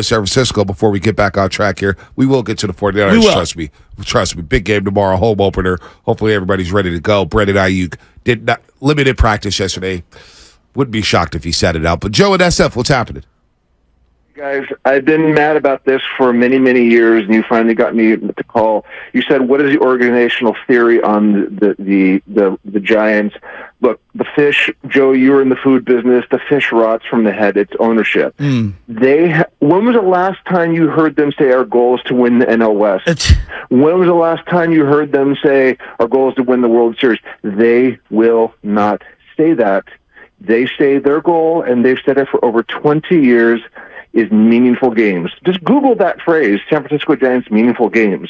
San Francisco before we get back on track here. We will get to the 49ers. We will. Trust me. Big game tomorrow, home opener. Hopefully everybody's ready to go. Brandon Ayuk did not limited practice yesterday. Wouldn't be shocked if he sat it out. But Joe and SF, what's happening? Guys, I've been mad about this for many, many years, and you finally got me to call. You said, "What is the organizational theory on the Giants?" Look, the fish, Joe. You were in the food business. The fish rots from the head. It's ownership. When was the last time you heard them say our goal is to win the NL West? When was the last time you heard them say our goal is to win the World Series? They will not say that. They say their goal, and they've said it for over 20 years, is meaningful games. Just Google that phrase, San Francisco Giants meaningful games.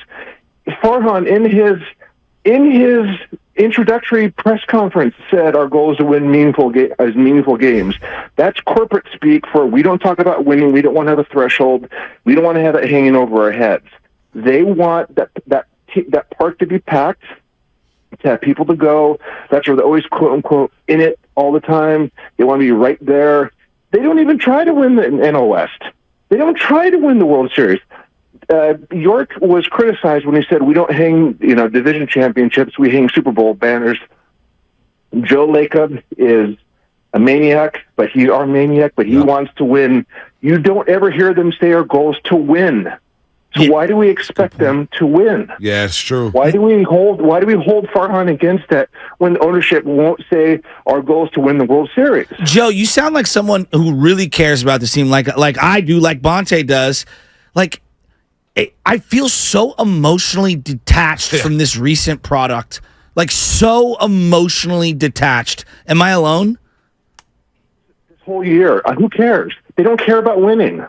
Farhan, in his introductory press conference, said our goal is to win meaningful games. That's corporate speak for we don't talk about winning. We don't want to have a threshold. We don't want to have it hanging over our heads. They want that park to be packed, to have people to go. That's where they're always, quote unquote, in it all the time. They want to be right there. They don't even try to win the NL West. They don't try to win the World Series. York was criticized when he said we don't hang, division championships. We hang Super Bowl banners. Joe Lacob is a maniac, but he wants to win. You don't ever hear them say our goal is to win. So why do we expect them to win? Yeah, it's true. Why do we hold Farhan against that when ownership won't say our goal is to win the World Series? Joe, you sound like someone who really cares about this team, like I do, like Bonte does. Like, I feel so emotionally detached from this recent product. Like, so emotionally detached. Am I alone? This whole year, who cares? They don't care about winning.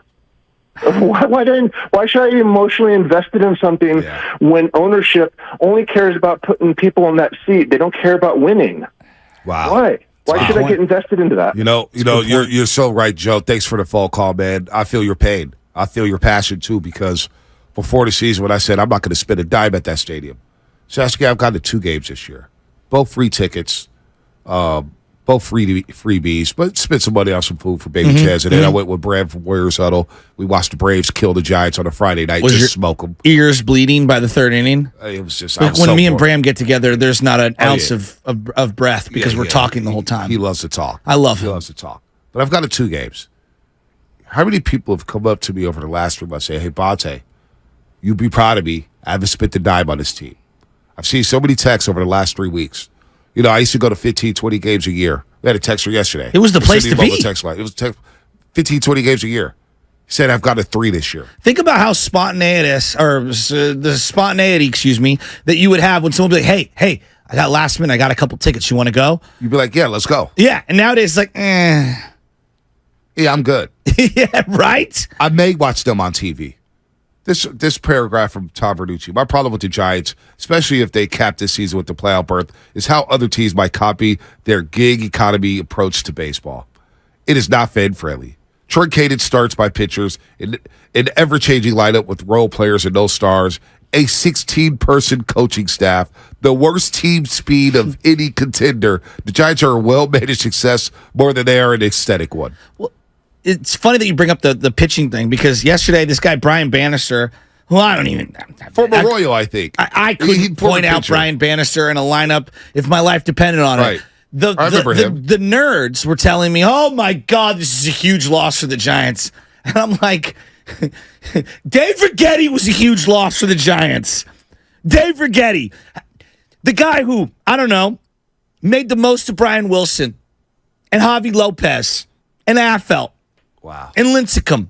Why should I be emotionally invested in something when ownership only cares about putting people in that seat? They don't care about winning. Wow. Why? Why should I get invested into that? You're so right, Joe. Thanks for the phone call, man. I feel your pain. I feel your passion too, because before the season, when I said I'm not going to spend a dime at that stadium, Saskia, I've gone to 2 games this year, both free tickets. Both freebies, but spent some money on some food for Baby Chaz. And then I went with Brad from Warriors Huddle. We watched the Braves kill the Giants on a Friday night. Just smoke them. Ears bleeding by the 3rd inning? It was just when me and Bram get together, there's not an ounce of breath because we're talking the whole time. He loves to talk. I love him. He loves to talk. But I've gone to 2 games. How many people have come up to me over the last 3 months saying, "Hey, Bonte, you'd be proud of me. I haven't spent a dime on this team." I've seen so many texts over the last 3 weeks. I used to go to 15, 20 games a year. We had a texter yesterday. It was the place to be. Text line. It was 15, 20 games a year. He said, I've got a 3 this year. Think about how the spontaneity, that you would have when someone would be like, hey, I got last minute. I got a couple tickets. You want to go? You'd be like, yeah, let's go. Yeah. And nowadays, it's like, Yeah, I'm good. Yeah, right? I may watch them on TV. This paragraph from Tom Verducci. My problem with the Giants, especially if they cap this season with the playoff berth, is how other teams might copy their gig economy approach to baseball. It is not fan-friendly. Truncated starts by pitchers, an ever-changing lineup with role players and no stars, a 16-person coaching staff, the worst team speed of any contender. The Giants are a well-managed success more than they are an aesthetic one. Well, it's funny that you bring up the pitching thing, because yesterday this guy Brian Bannister, who I don't even former Royal, I think I couldn't point out Brian Bannister in a lineup if my life depended on it. I remember him. The nerds were telling me, "Oh my God, this is a huge loss for the Giants," and I'm like, Dave Righetti was a huge loss for the Giants. Dave Righetti, the guy who made the most of Brian Wilson and Javi Lopez and Affelt. Wow. And Lincecum.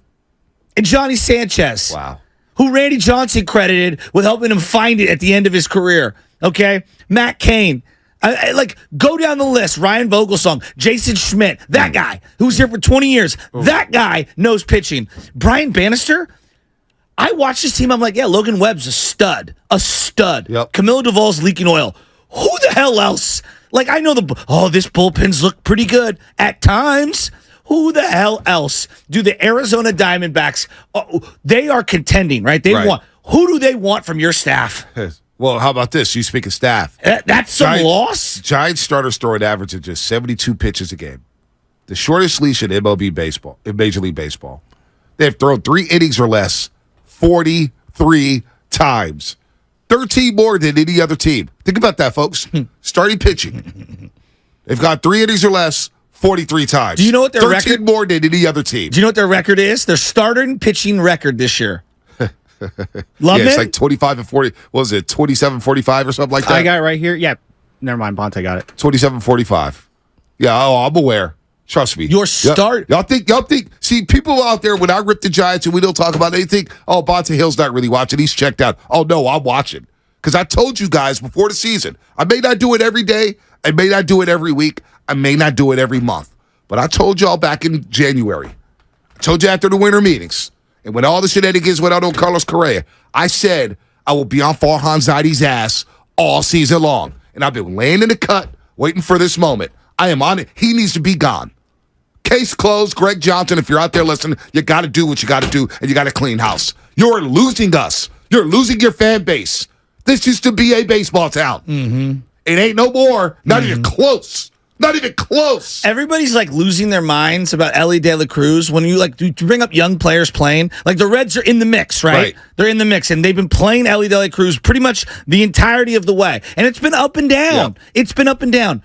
And Johnny Sanchez. Wow. Who Randy Johnson credited with helping him find it at the end of his career. Okay? Matt Cain. Go down the list. Ryan Vogelsong. Jason Schmidt. That guy who was here for 20 years. That guy knows pitching. Brian Bannister. I watched this team. I'm like, yeah, Logan Webb's a stud. A stud. Yep. Camilo Duvall's leaking oil. Who the hell else? I know this bullpen's look pretty good at times. Who the hell else do the Arizona Diamondbacks? They are contending, right? Who do they want from your staff? Well, how about this? You speak of staff. That's some loss. Giants starters throw an average of just 72 pitches a game, the shortest leash in MLB baseball, in Major League Baseball. They've thrown 3 innings or less 43 times. 13 more than any other team. Think about that, folks. Starting pitching. They've got 3 innings or less 43 times. Do you know what their 13 record? more than any other team. Do you know what their record is? Their starting pitching record this year. Love it's like 25 and 40. What was it? 27-45 or something like that? I got it right here. Yeah. Never mind, Bonte got it. 27-45. Yeah, I'm aware. Trust me. Your start. Y'all think, see, people out there, when I rip the Giants and we don't talk about it, they think, oh, Bonte Hill's not really watching. He's checked out. Oh, no, I'm watching. Because I told you guys before the season, I may not do it every day. I may not do it every week. I may not do it every month. But I told y'all back in January. I told you after the winter meetings. And when all the shenanigans went out on Carlos Correa, I said I will be on Farhan Zaidi's ass all season long. And I've been laying in the cut, waiting for this moment. I am on it. He needs to be gone. Case closed. Greg Johnson, if you're out there listening, you got to do what you got to do, and you got to clean house. You're losing us. You're losing your fan base. This used to be a baseball town. Mm-hmm. It ain't no more. Not even close. Not even close. Everybody's like losing their minds about Ellie De La Cruz when you bring up young players playing. Like the Reds are in the mix, right? They're in the mix, and they've been playing Ellie De La Cruz pretty much the entirety of the way, and it's been up and down. Yeah. It's been up and down.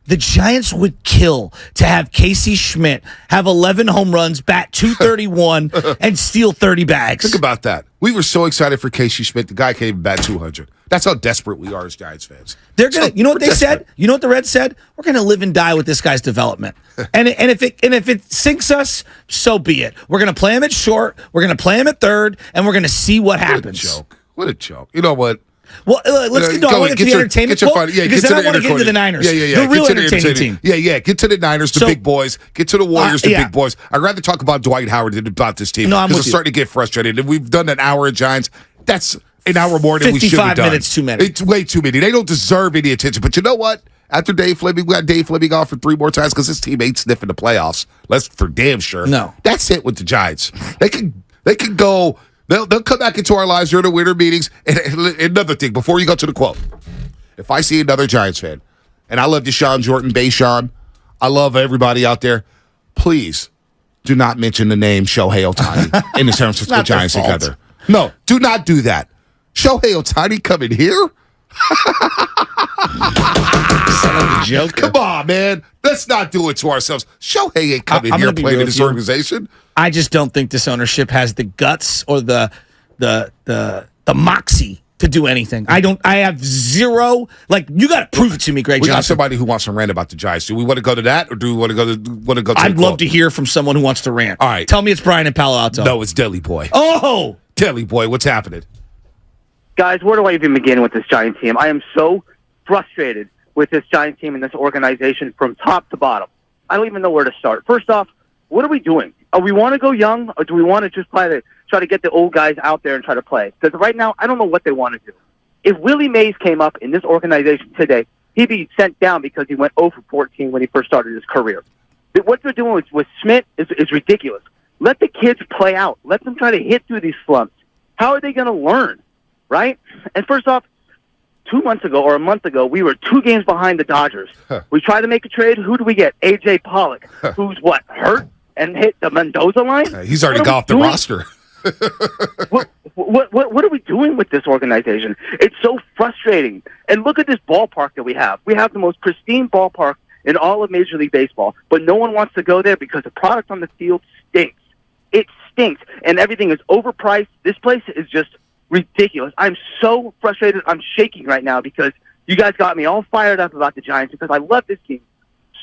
The Giants would kill to have Casey Schmidt have 11 home runs, bat 231, and steal 30 bags. Think about that. We were so excited for Casey Schmidt. The guy can't even bat 200. That's how desperate we are as Giants fans. They're gonna. You know what they said? You know what the Reds said? We're gonna live and die with this guy's development. and if it sinks us, so be it. We're gonna play him at short. We're gonna play him at third, and we're gonna see what happens. What a joke. You know what? Well, let's get to the entertainment quote, because then I want to get into the Niners. Yeah. The real entertaining team. Yeah. Get to the Niners, the big boys. Get to the Warriors, the big boys. I'd rather talk about Dwight Howard than about this team. No, I'm because with I'm starting to get frustrated. And we've done an hour of Giants. That's an hour more than we should have 55 done. minutes too many. It's way too many. They don't deserve any attention. But you know what? After Dave Fleming, we got Dave Fleming on for 3 more times because this team ain't sniffing the playoffs. That's for damn sure. No. That's it with the Giants. They can go. They'll come back into our lives during the winter meetings. And another thing, before you go to the quote, if I see another Giants fan, and I love Deshaun Jordan, Bayshawn, I love everybody out there, please do not mention the name Shohei Ohtani in the San Francisco Giants together. No, do not do that. Shohei Ohtani coming here? Joke. Come on, man. Let's not do it to ourselves. Shohei ain't coming here playing in this organization. I just don't think this ownership has the guts or the moxie to do anything. I have zero. Like, you got to prove it to me, Greg We got Johnson. somebody who wants to rant about the Giants. Do we want to go to that, or do we want to go to I'd love to hear from someone who wants to rant. All right. Tell me it's Brian in Palo Alto. No, it's Deli Boy. Oh! Deli Boy, what's happening? Guys, where do I even begin with this Giant team? I am so frustrated with this Giant team and this organization from top to bottom. I don't even know where to start. First off, what are we doing? Do we want to go young, or do we want to just try to get the old guys out there and try to play? Because right now, I don't know what they want to do. If Willie Mays came up in this organization today, he'd be sent down because he went 0 for 14 when he first started his career. What they're doing with Schmidt is ridiculous. Let the kids play out. Let them try to hit through these slumps. How are they going to learn, right? And first off, 2 months ago or a month ago, we were 2 games behind the Dodgers. We tried to make a trade. Who do we get? A.J. Pollock, who's hurt and hit the Mendoza line? He's already got off the roster. What are we doing with this organization? It's so frustrating. And look at this ballpark that we have. We have the most pristine ballpark in all of Major League Baseball, but no one wants to go there because the product on the field stinks. It stinks, and everything is overpriced. This place is just ridiculous. I'm so frustrated. I'm shaking right now because you guys got me all fired up about the Giants because I love this team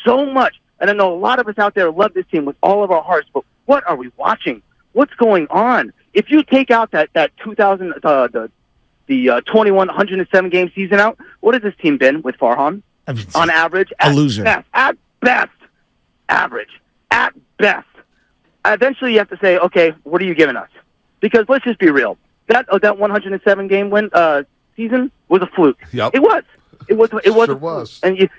so much. And I know a lot of us out there love this team with all of our hearts, but what are we watching? What's going on? If you take out that 2000 the 21 107 game season out, what has this team been with Farhan? On average, a loser. At best, average. At best. Eventually, you have to say, okay, what are you giving us? Because let's just be real. That 107 game season was a fluke. Yep. It was. It was. Sure was. And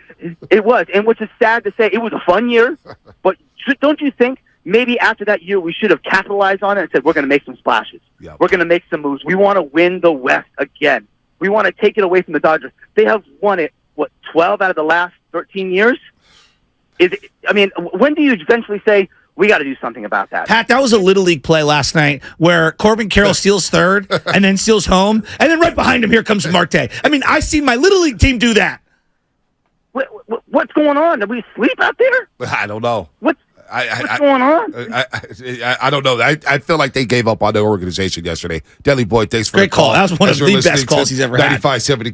it was. And which is sad to say, it was a fun year. But don't you think maybe after that year we should have capitalized on it and said we're going to make some splashes. Yep. We're going to make some moves. We want to win the West again. We want to take it away from the Dodgers. They have won it 12 out of the last 13 years. When do you eventually say, We got to do something about that. Pat, that was a Little League play last night where Corbin Carroll steals third and then steals home. And then right behind him, here comes Marte. I mean, I've seen my Little League team do that. What's going on? Did we sleep out there? I don't know. What's going on? I don't know. I feel like they gave up on their organization yesterday. Deli Boy, thanks for Great the call. call. That was one of Thanks for the listening best calls to he's ever had. 95.7